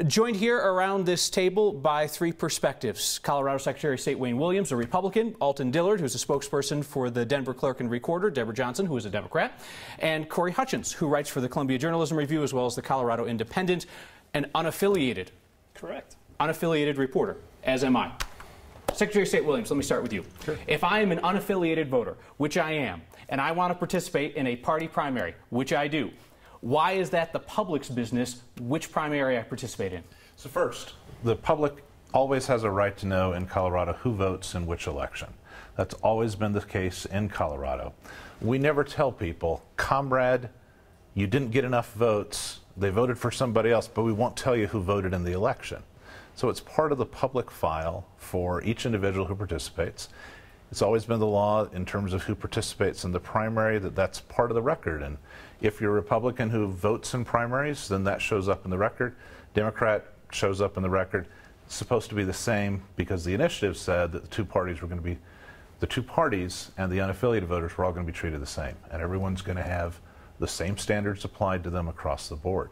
Joined here around this table by three perspectives. Colorado Secretary of State Wayne Williams, a Republican; Alton Dillard, who's a spokesperson for the Denver Clerk and Recorder; Deborah Johnson, who is a Democrat; and Corey Hutchins, who writes for the Columbia Journalism Review as well as the Colorado Independent, an unaffiliated. Correct. Unaffiliated reporter, as am I. Secretary of State Williams, let me start with you. Sure. If I am an unaffiliated voter, which I am, and I want to participate in a party primary, which I do, why is that the public's business which primary I participate in? So first, the public always has a right to know in Colorado who votes in which election. That's always been the case in Colorado. We never tell people, comrade, you didn't get enough votes, they voted for somebody else, but we won't tell you who voted in the election. So it's part of the public file for each individual who participates. It's always been the law in terms of who participates in the primary that's part of the record. And if you're a Republican who votes in primaries, then that shows up in the record. Democrat shows up in the record. It's supposed to be the same because the initiative said that the two parties and the unaffiliated voters were all going to be treated the same. And everyone's going to have the same standards applied to them across the board.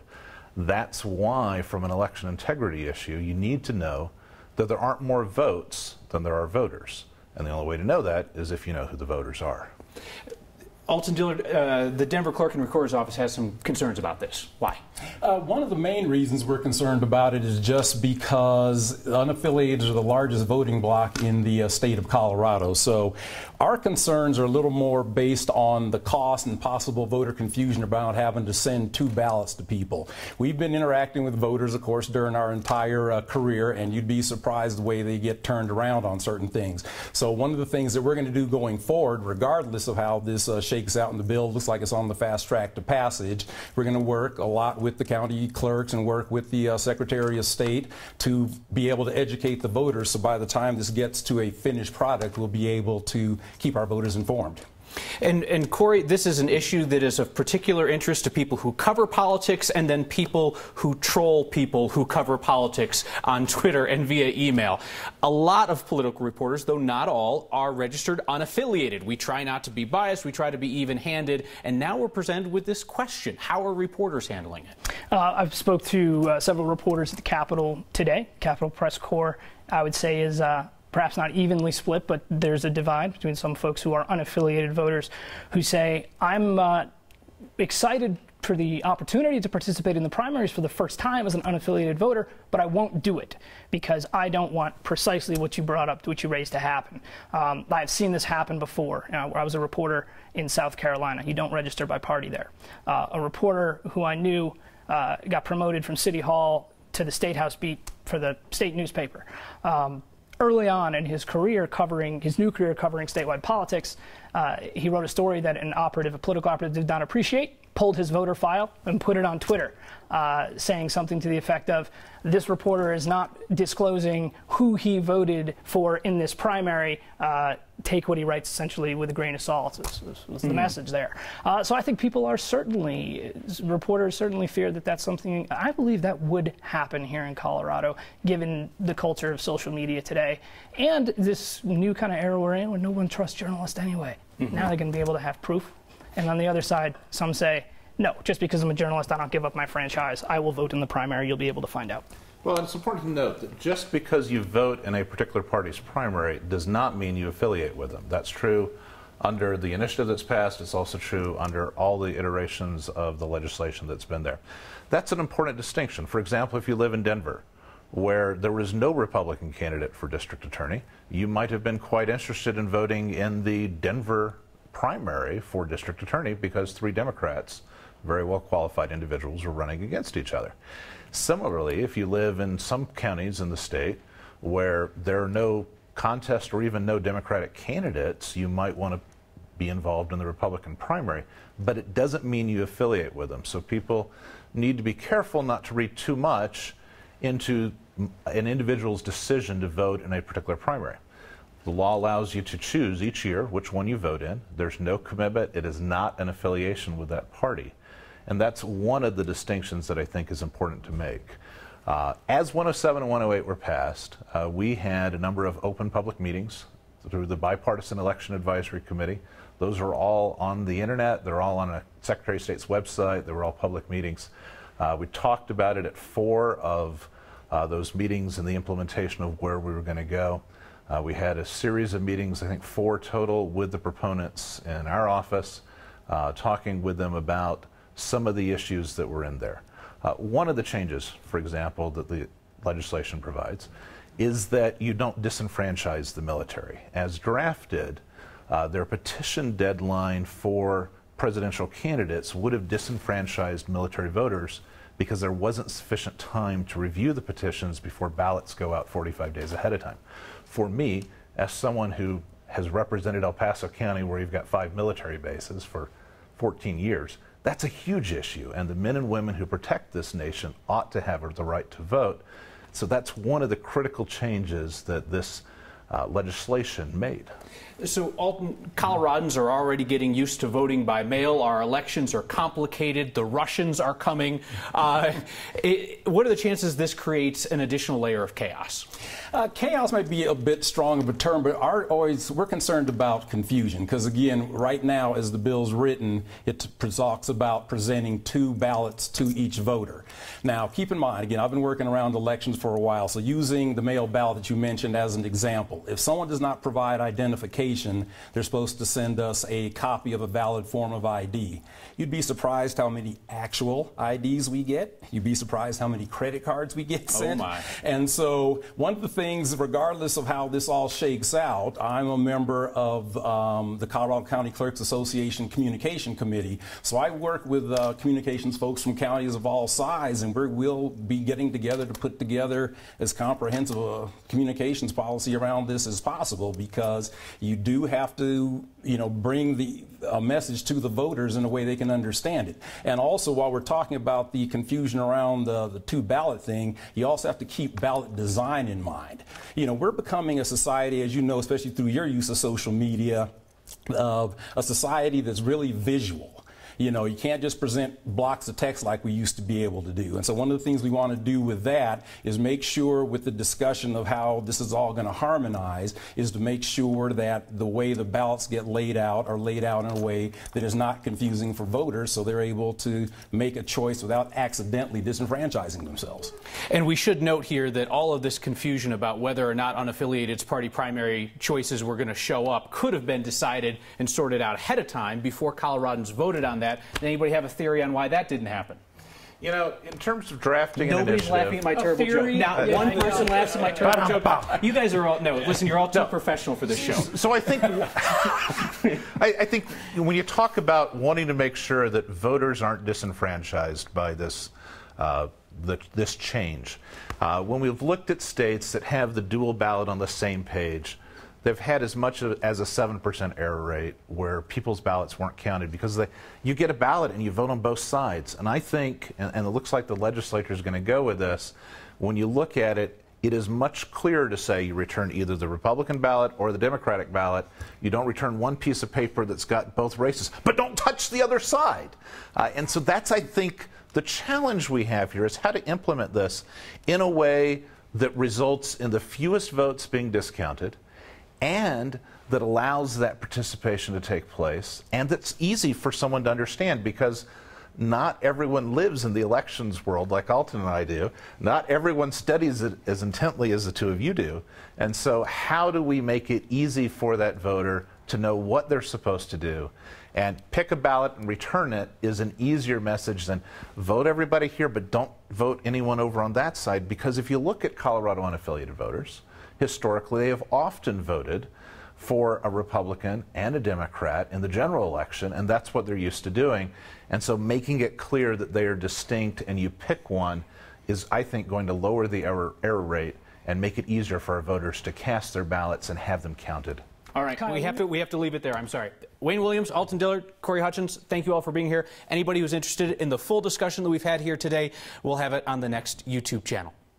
That's why, from an election integrity issue, you need to know that there aren't more votes than there are voters. And the only way to know that is if you know who the voters are. Alton Dillard, the Denver Clerk and Recorder's Office has some concerns about this. Why? One of the main reasons we're concerned about it is just because unaffiliated are the largest voting bloc in the state of Colorado. So our concerns are a little more based on the cost and possible voter confusion about having to send two ballots to people. We've been interacting with voters, of course, during our entire career, and you'd be surprised the way they get turned around on certain things. So one of the things that we're going to do going forward, regardless of how this shakes out in the bill, looks like it's on the fast track to passage, we're going to work a lot with the county clerks and work with the Secretary of State to be able to educate the voters, so by the time this gets to a finished product, we'll be able to keep our voters informed. And Corey, this is an issue that is of particular interest to people who cover politics and then people who troll people who cover politics on Twitter and via email. A lot of political reporters, though not all, are registered unaffiliated. We try not to be biased. We try to be even-handed. And now we're presented with this question. How are reporters handling it? I've spoke to several reporters at the Capitol today. Capitol Press Corps, I would say, is perhaps not evenly split, but there's a divide between some folks who are unaffiliated voters who say, I'm excited for the opportunity to participate in the primaries for the first time as an unaffiliated voter, but I won't do it because I don't want precisely what you brought up, what you raised to happen. I've seen this happen before. I was a reporter in South Carolina. You don't register by party there. A reporter who I knew got promoted from City Hall to the State House beat for the state newspaper. Early on in his career covering, his new career covering statewide politics, he wrote a story that a political operative did not appreciate, pulled his voter file and put it on Twitter, saying something to the effect of, this reporter is not disclosing who he voted for in this primary. Take what he writes essentially with a grain of salt was the message there. So I think people are reporters certainly fear that that's something, I believe that would happen here in Colorado, given the culture of social media today. And this new kind of era we're in where no one trusts journalists anyway. Now they're going to be able to have proof. And on the other side, some say, no, just because I'm a journalist, I don't give up my franchise. I will vote in the primary. You'll be able to find out. Well, it's important to note that just because you vote in a particular party's primary does not mean you affiliate with them. That's true under the initiative that's passed. It's also true under all the iterations of the legislation that's been there. That's an important distinction. For example, if you live in Denver, where there was no Republican candidate for district attorney, you might have been quite interested in voting in the Denver primary for district attorney because three Democrats, very well qualified individuals, were running against each other. Similarly, if you live in some counties in the state where there are no contest or even no Democratic candidates, you might want to be involved in the Republican primary, but it doesn't mean you affiliate with them. So people need to be careful not to read too much into an individual's decision to vote in a particular primary. The law allows you to choose each year which one you vote in. There's no commitment. It is not an affiliation with that party. And that's one of the distinctions that I think is important to make. As 107 and 108 were passed, we had a number of open public meetings through the Bipartisan Election Advisory Committee. Those are all on the internet. They're all on a Secretary of State's website. They were all public meetings. We talked about it at 4 of those meetings and the implementation of where we were going to go. We had a series of meetings, I think 4 total, with the proponents in our office, talking with them about some of the issues that were in there. One of the changes, for example, that the legislation provides is that you don't disenfranchise the military. As drafted, their petition deadline for presidential candidates would have disenfranchised military voters because there wasn't sufficient time to review the petitions before ballots go out 45 days ahead of time. For me, as someone who has represented El Paso County, where you've got 5 military bases for 14 years, that's a huge issue, and the men and women who protect this nation ought to have the right to vote. So that's one of the critical changes that this legislation made. So, Alton, Coloradans are already getting used to voting by mail. Our elections are complicated. The Russians are coming. What are the chances this creates an additional layer of chaos? Chaos might be a bit strong of a term, but we're concerned about confusion because, again, right now, as the bill's written, it talks about presenting 2 ballots to each voter. Now, keep in mind, again, I've been working around elections for a while, so using the mail ballot that you mentioned as an example, if someone does not provide identification, they're supposed to send us a copy of a valid form of ID. You'd be surprised how many actual IDs we get. You'd be surprised how many credit cards we get sent. Oh my. And so one of the things, regardless of how this all shakes out, I'm a member of the Colorado County Clerks Association Communication Committee. So I work with communications folks from counties of all sizes, and we'll be getting together to put together as comprehensive a communications policy around this as possible, because you do have to, bring the message to the voters in a way they can understand it. And also, while we're talking about the confusion around the 2 ballot thing, you also have to keep ballot design in mind. We're becoming a society, as you know, especially through your use of social media, of a society that's really visual. You can't just present blocks of text like we used to be able to do. And so one of the things we want to do with that is make sure, with the discussion of how this is all going to harmonize, is to make sure that the way the ballots get laid out are laid out in a way that is not confusing for voters, so they're able to make a choice without accidentally disenfranchising themselves. And we should note here that all of this confusion about whether or not unaffiliated party primary choices were going to show up could have been decided and sorted out ahead of time before Coloradans voted on that. Anybody have a theory on why that didn't happen? In terms of drafting Nobody's an initiative, laughing at my terrible joke. Not one person laughs at my terrible joke. You guys are all, listen, you're all too professional for this show. So I think, I think when you talk about wanting to make sure that voters aren't disenfranchised by this, this change, when we've looked at states that have the dual ballot on the same page, they've had as much as a 7% error rate where people's ballots weren't counted because you get a ballot and you vote on both sides. And I think, and it looks like the legislature is going to go with this, when you look at it, it is much clearer to say you return either the Republican ballot or the Democratic ballot. You don't return one piece of paper that's got both races, but don't touch the other side. And so that's, I think, the challenge we have here is how to implement this in a way that results in the fewest votes being discounted, and that allows that participation to take place, and that's easy for someone to understand, because not everyone lives in the elections world like Alton and I do. Not everyone studies it as intently as the 2 of you do. And so how do we make it easy for that voter to know what they're supposed to do? And pick a ballot and return it is an easier message than vote everybody here, but don't vote anyone over on that side. Because if you look at Colorado unaffiliated voters, historically, they have often voted for a Republican and a Democrat in the general election, and that's what they're used to doing. And so making it clear that they are distinct and you pick one is, I think, going to lower the error rate and make it easier for our voters to cast their ballots and have them counted. All right, we have to leave it there. I'm sorry. Wayne Williams, Alton Dillard, Corey Hutchins, thank you all for being here. Anybody who's interested in the full discussion that we've had here today, we'll have it on the next YouTube channel.